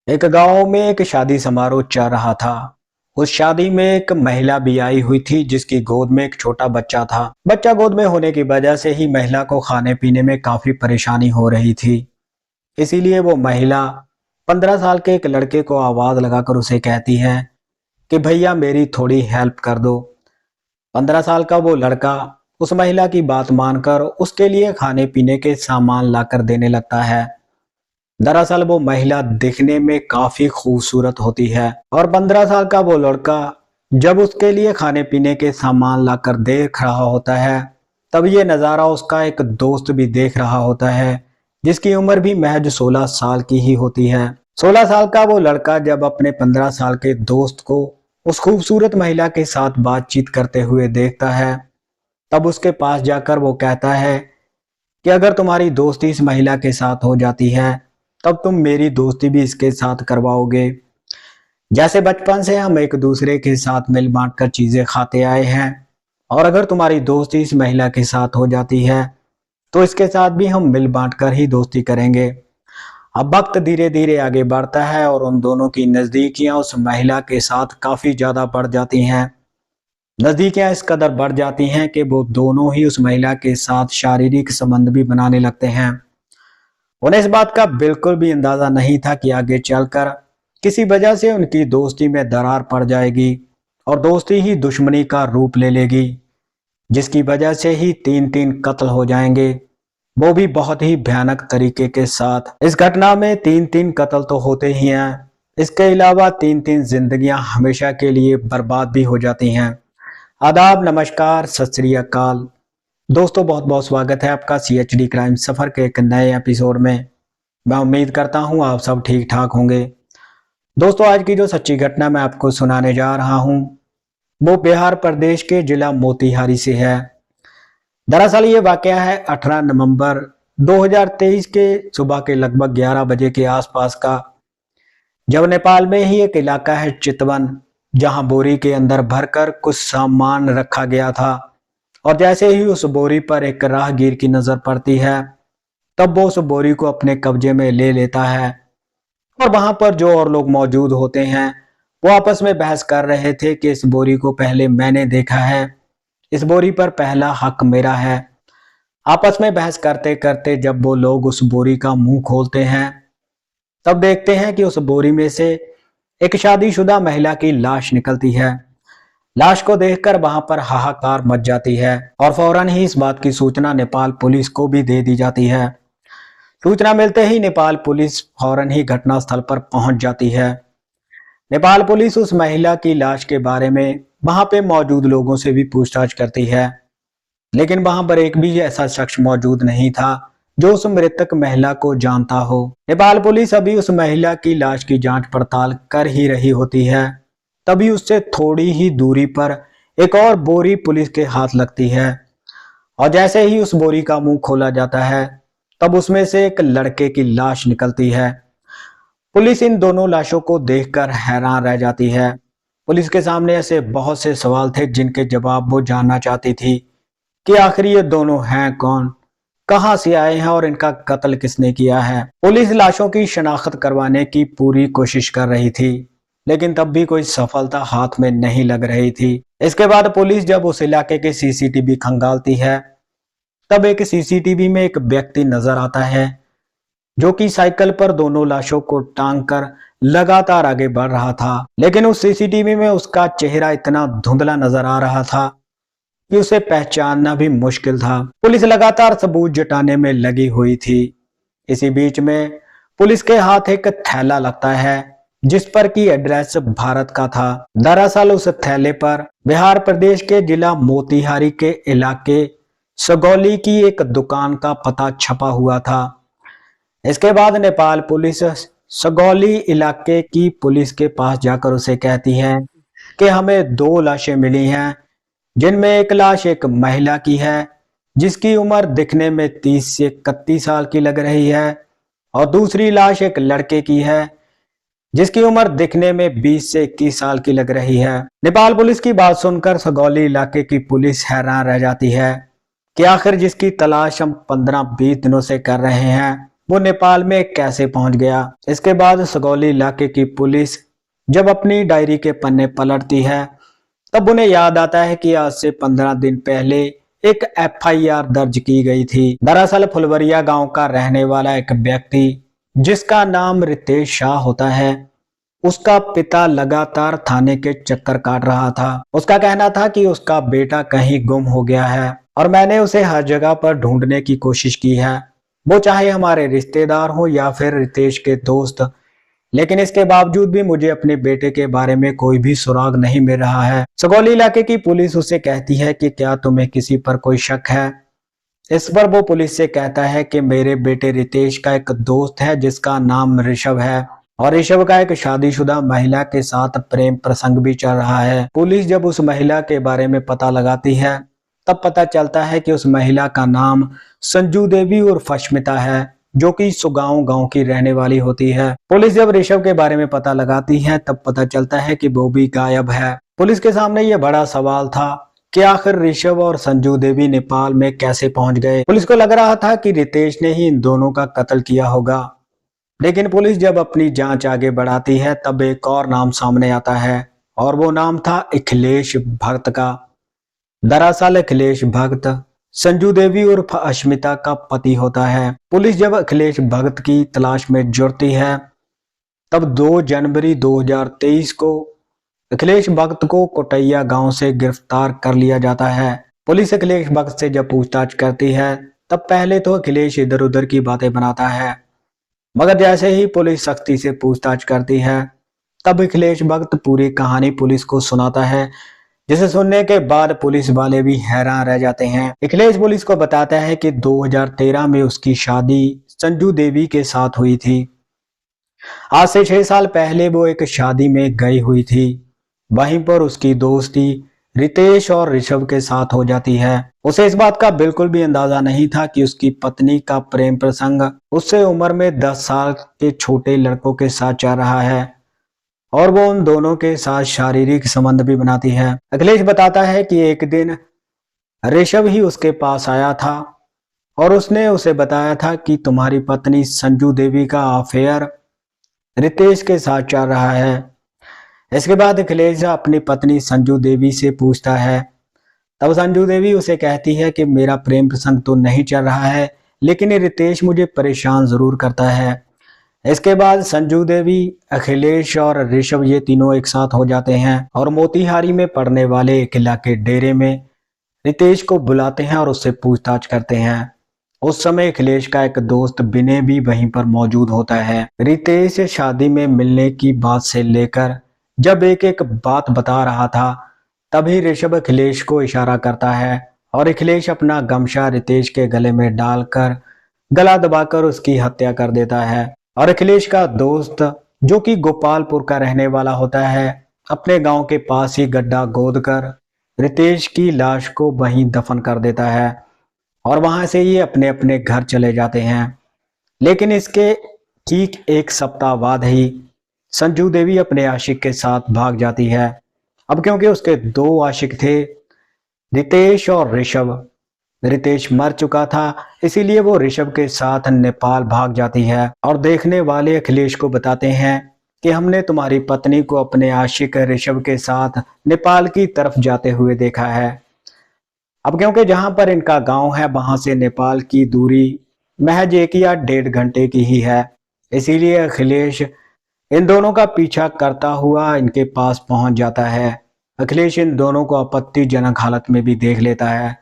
एक गांव में एक शादी समारोह चल रहा था। उस शादी में एक महिला भी आई हुई थी जिसकी गोद में एक छोटा बच्चा था। बच्चा गोद में होने की वजह से ही महिला को खाने पीने में काफी परेशानी हो रही थी। इसीलिए वो महिला 15 साल के एक लड़के को आवाज लगाकर उसे कहती है कि भैया मेरी थोड़ी हेल्प कर दो। 15 साल का वो लड़का उस महिला की बात मानकर उसके लिए खाने पीने के सामान लाकर देने लगता है। दरअसल वो महिला दिखने में काफी खूबसूरत होती है और 15 साल का वो लड़का जब उसके लिए खाने पीने के सामान लाकर देख रहा होता है, तब ये नज़ारा उसका एक दोस्त भी देख रहा होता है जिसकी उम्र भी महज 16 साल की ही होती है। 16 साल का वो लड़का जब अपने 15 साल के दोस्त को उस खूबसूरत महिला के साथ बातचीत करते हुए देखता है, तब उसके पास जाकर वो कहता है कि अगर तुम्हारी दोस्ती इस महिला के साथ हो जाती है तब तुम मेरी दोस्ती भी इसके साथ करवाओगे। जैसे बचपन से हम एक दूसरे के साथ मिल बांट कर चीजें खाते आए हैं, और अगर तुम्हारी दोस्ती इस महिला के साथ हो जाती है तो इसके साथ भी हम मिल बांट कर ही दोस्ती करेंगे। अब वक्त धीरे धीरे आगे बढ़ता है और उन दोनों की नजदीकियां उस महिला के साथ काफी ज्यादा बढ़ जाती हैं। नजदीकियां इस कदर बढ़ जाती हैं कि वो दोनों ही उस महिला के साथ शारीरिक संबंध भी बनाने लगते हैं। उन्हें इस बात का बिल्कुल भी अंदाजा नहीं था कि आगे चलकर किसी वजह से उनकी दोस्ती में दरार पड़ जाएगी और दोस्ती ही दुश्मनी का रूप ले लेगी, जिसकी वजह से ही तीन तीन कत्ल हो जाएंगे, वो भी बहुत ही भयानक तरीके के साथ। इस घटना में तीन तीन कत्ल तो होते ही हैं, इसके अलावा तीन तीन जिंदगियां हमेशा के लिए बर्बाद भी हो जाती हैं। आदाब, नमस्कार, सत श्री अकाल दोस्तों, बहुत बहुत स्वागत है आपका CHD क्राइम सफर के एक नए एपिसोड में। मैं उम्मीद करता हूं आप सब ठीक ठाक होंगे। दोस्तों, आज की जो सच्ची घटना मैं आपको सुनाने जा रहा हूं वो बिहार प्रदेश के जिला मोतिहारी से है। दरअसल ये वाकया है 18 नवंबर 2023 के सुबह के लगभग 11 बजे के आसपास का, जब नेपाल में ही एक इलाका है चितवन, जहां बोरी के अंदर भरकर कुछ सामान रखा गया था और जैसे ही उस बोरी पर एक राहगीर की नजर पड़ती है, तब वो उस बोरी को अपने कब्जे में ले लेता है। और वहां पर जो और लोग मौजूद होते हैं वो आपस में बहस कर रहे थे कि इस बोरी को पहले मैंने देखा है, इस बोरी पर पहला हक मेरा है। आपस में बहस करते करते जब वो लोग उस बोरी का मुंह खोलते हैं, तब देखते हैं कि उस बोरी में से एक शादीशुदा महिला की लाश निकलती है। लाश को देखकर वहां पर हाहाकार मच जाती है और फौरन ही इस बात की सूचना नेपाल पुलिस को भी दे दी जाती है। सूचना मिलते ही नेपाल पुलिस फौरन ही घटनास्थल पर पहुंच जाती है। नेपाल पुलिस उस महिला की लाश के बारे में वहां पे मौजूद लोगों से भी पूछताछ करती है, लेकिन वहां पर एक भी ऐसा शख्स मौजूद नहीं था जो उस मृतक महिला को जानता हो। नेपाल पुलिस अभी उस महिला की लाश की जांच पड़ताल कर ही रही होती है, तभी उससे थोड़ी ही दूरी पर एक और बोरी पुलिस के हाथ लगती है और जैसे ही उस बोरी का मुंह खोला जाता है, तब उसमें से एक लड़के की लाश निकलती है। पुलिस इन दोनों लाशों को देखकर हैरान रह जाती है। पुलिस के सामने ऐसे बहुत से सवाल थे जिनके जवाब वो जानना चाहती थी कि आखिर ये दोनों हैं कौन, कहां से आए हैं और इनका कत्ल किसने किया है। पुलिस लाशों की शनाख्त करवाने की पूरी कोशिश कर रही थी, लेकिन तब भी कोई सफलता हाथ में नहीं लग रही थी। इसके बाद पुलिस जब उस इलाके के CCTV खंगालती है, तब एक CCTV में एक व्यक्ति नजर आता है जो कि साइकिल पर दोनों लाशों को टांग कर लगातार आगे बढ़ रहा था, लेकिन उस CCTV में उसका चेहरा इतना धुंधला नजर आ रहा था कि उसे पहचानना भी मुश्किल था। पुलिस लगातार सबूत जुटाने में लगी हुई थी। इसी बीच में पुलिस के हाथ एक थैला लगता है जिस पर की एड्रेस भारत का था। दरअसल उस थैले पर बिहार प्रदेश के जिला मोतिहारी के इलाके सगौली की एक दुकान का पता छपा हुआ था। इसके बाद नेपाल पुलिस सगौली इलाके की पुलिस के पास जाकर उसे कहती है कि हमें दो लाशें मिली हैं, जिनमें एक लाश एक महिला की है जिसकी उम्र दिखने में 30 से 31 साल की लग रही है, और दूसरी लाश एक लड़के की है जिसकी उम्र दिखने में 20 से 21 साल की लग रही है। नेपाल पुलिस की बात सुनकर सगौली इलाके की पुलिस हैरान रह जाती है कि आखिर जिसकी तलाश हम 15-20 दिनों से कर रहे हैं वो नेपाल में कैसे पहुंच गया। इसके बाद सगौली इलाके की पुलिस जब अपनी डायरी के पन्ने पलटती है तब उन्हें याद आता है कि आज से 15 दिन पहले एक एफआईआर दर्ज की गई थी। दरअसल फुलवरिया गांव का रहने वाला एक व्यक्ति जिसका नाम रितेश शाह होता है, उसका पिता लगातार थाने के चक्कर काट रहा था। उसका कहना था कि उसका बेटा कहीं गुम हो गया है और मैंने उसे हर जगह पर ढूंढने की कोशिश की है, वो चाहे हमारे रिश्तेदार हो या फिर रितेश के दोस्त। लेकिन इसके बावजूद भी मुझे अपने बेटे के बारे में कोई भी सुराग नहीं मिल रहा है। सगौली इलाके की पुलिस उससे कहती है कि क्या तुम्हें किसी पर कोई शक है। इस पर वो पुलिस से कहता है कि मेरे बेटे रितेश का एक दोस्त है जिसका नाम ऋषभ है और ऋषभ का एक शादीशुदा महिला के साथ प्रेम प्रसंग भी चल रहा है। पुलिस जब उस महिला के बारे में पता लगाती है तब पता चलता है कि उस महिला का नाम संजू देवी उर्फ अश्मिता है, जो कि सुगांव गांव की रहने वाली होती है। पुलिस जब ऋषभ के बारे में पता लगाती है तब पता चलता है कि वो भी गायब है। पुलिस के सामने ये बड़ा सवाल था कि आखिर ऋषभ और संजू देवी नेपाल में कैसे पहुंच गए। पुलिस को लग रहा था कि रितेश ने ही इन दोनों का कत्ल किया होगा, लेकिन पुलिस जब अपनी जांच आगे बढ़ाती है तब एक और नाम सामने आता है और वो नाम था अखिलेश भक्त का। दरअसल अखिलेश भक्त संजू देवी उर्फ अश्मिता का पति होता है। पुलिस जब अखिलेश भक्त की तलाश में जुटती है तब 2 जनवरी 2023 को अखिलेश भक्त को कोटैया गांव से गिरफ्तार कर लिया जाता है। पुलिस अखिलेश भक्त से जब पूछताछ करती है तब पहले तो अखिलेश इधर उधर की बातें बनाता है, मगर जैसे ही पुलिस सख्ती से पूछताछ करती है तब अखिलेश भक्त पूरी कहानी पुलिस को सुनाता है, जिसे सुनने के बाद पुलिस वाले भी हैरान रह जाते हैं। अखिलेश पुलिस को बताता है कि 2013 में उसकी शादी संजू देवी के साथ हुई थी। आज से 6 साल पहले वो एक शादी में गई हुई थी, वहीं पर उसकी दोस्ती रितेश और ऋषभ के साथ हो जाती है। उसे इस बात का बिल्कुल भी अंदाजा नहीं था कि उसकी पत्नी का प्रेम प्रसंग उससे उम्र में 10 साल के छोटे लड़कों के साथ चल रहा है और वो उन दोनों के साथ शारीरिक संबंध भी बनाती है। अखिलेश बताता है कि एक दिन ऋषभ ही उसके पास आया था और उसने उसे बताया था कि तुम्हारी पत्नी संजू देवी का अफेयर रितेश के साथ चल रहा है। इसके बाद अखिलेश अपनी पत्नी संजू देवी से पूछता है, तब संजू देवी उसे कहती है कि मेरा प्रेम प्रसंग तो नहीं चल रहा है, लेकिन ये रितेश मुझे परेशान जरूर करता है। इसके बाद संजू देवी, अखिलेश और ऋषभ ये तीनों एक साथ हो जाते हैं और मोतिहारी में पड़ने वाले एक इलाके डेरे में रितेश को बुलाते हैं और उससे पूछताछ करते हैं। उस समय अखिलेश का एक दोस्त विनय भी वहीं पर मौजूद होता है। रितेश शादी में मिलने की बात से लेकर जब एक एक बात बता रहा था तभी ऋषभ अखिलेश को इशारा करता है और अखिलेश अपना गमछा रितेश के गले में डालकर गला दबाकर उसकी हत्या कर देता है और अखिलेश का दोस्त, जो कि गोपालपुर का रहने वाला होता है, अपने गांव के पास ही गड्ढा खोदकर रितेश की लाश को वहीं दफन कर देता है और वहां से ये अपने अपने घर चले जाते हैं। लेकिन इसके ठीक एक सप्ताह बाद ही संजू देवी अपने आशिक के साथ भाग जाती है। अब क्योंकि उसके 2 आशिक थे, रितेश और ऋषभ। रितेश मर चुका था, इसीलिए वो ऋषभ के साथ नेपाल भाग जाती है और देखने वाले अखिलेश को बताते हैं कि हमने तुम्हारी पत्नी को अपने आशिक ऋषभ के साथ नेपाल की तरफ जाते हुए देखा है। अब क्योंकि जहां पर इनका गांव है वहां से नेपाल की दूरी महज 1 या 1.5 घंटे की ही है, इसीलिए अखिलेश इन दोनों का पीछा करता हुआ इनके पास पहुंच जाता है। अखिलेश इन दोनों को आपत्तिजनक हालत में भी देख लेता है,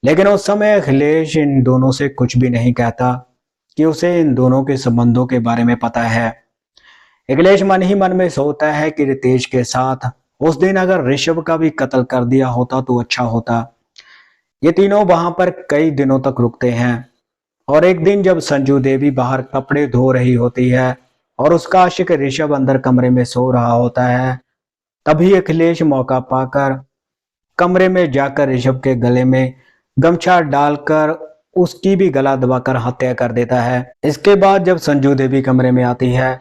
लेकिन उस समय अखिलेश इन दोनों से कुछ भी नहीं कहता कि उसे इन दोनों के संबंधों के बारे में पता है। अखिलेश मन ही मन में सोचता है कि रितेश के साथ उस दिन अगर ऋषभ का भी कत्ल कर दिया होता तो अच्छा होता। ये तीनों वहां पर कई दिनों तक रुकते हैं और एक दिन जब संजू देवी बाहर कपड़े धो रही होती है और उसका आशिक ऋषभ अंदर कमरे में सो रहा होता है, तभी अखिलेश मौका पाकर कमरे में जाकर ऋषभ के गले में गमछा डालकर उसकी भी गला दबाकर हत्या कर देता है। इसके बाद जब संजू देवी कमरे में आती है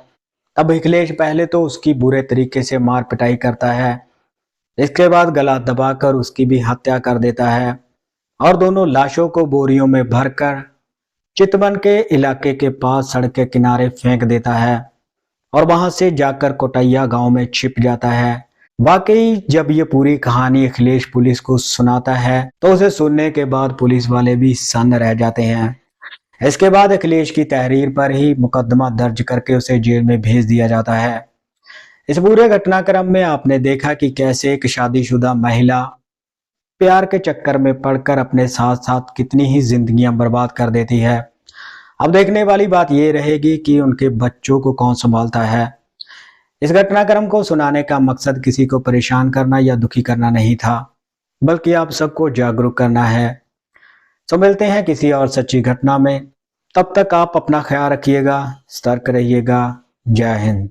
तब अखिलेश पहले तो उसकी बुरे तरीके से मार पिटाई करता है, इसके बाद गला दबाकर उसकी भी हत्या कर देता है और दोनों लाशों को बोरियों में भरकर चितवन के इलाके के पास सड़क के किनारे फेंक देता है और वहां से जाकर कोटैया गांव में छिप जाता है। वाकई जब ये पूरी कहानी अखिलेश पुलिस को सुनाता है तो उसे सुनने के बाद पुलिस वाले भी सन्न रह जाते हैं। इसके बाद अखिलेश की तहरीर पर ही मुकदमा दर्ज करके उसे जेल में भेज दिया जाता है। इस पूरे घटनाक्रम में आपने देखा कि कैसे एक शादीशुदा महिला प्यार के चक्कर में पड़कर अपने साथ साथ कितनी ही जिंदगियां बर्बाद कर देती है। अब देखने वाली बात यह रहेगी कि उनके बच्चों को कौन संभालता है। इस घटनाक्रम को सुनाने का मकसद किसी को परेशान करना या दुखी करना नहीं था, बल्कि आप सबको जागरूक करना है। तो मिलते हैं किसी और सच्ची घटना में। तब तक आप अपना ख्याल रखिएगा, सतर्क रहिएगा। जय हिंद।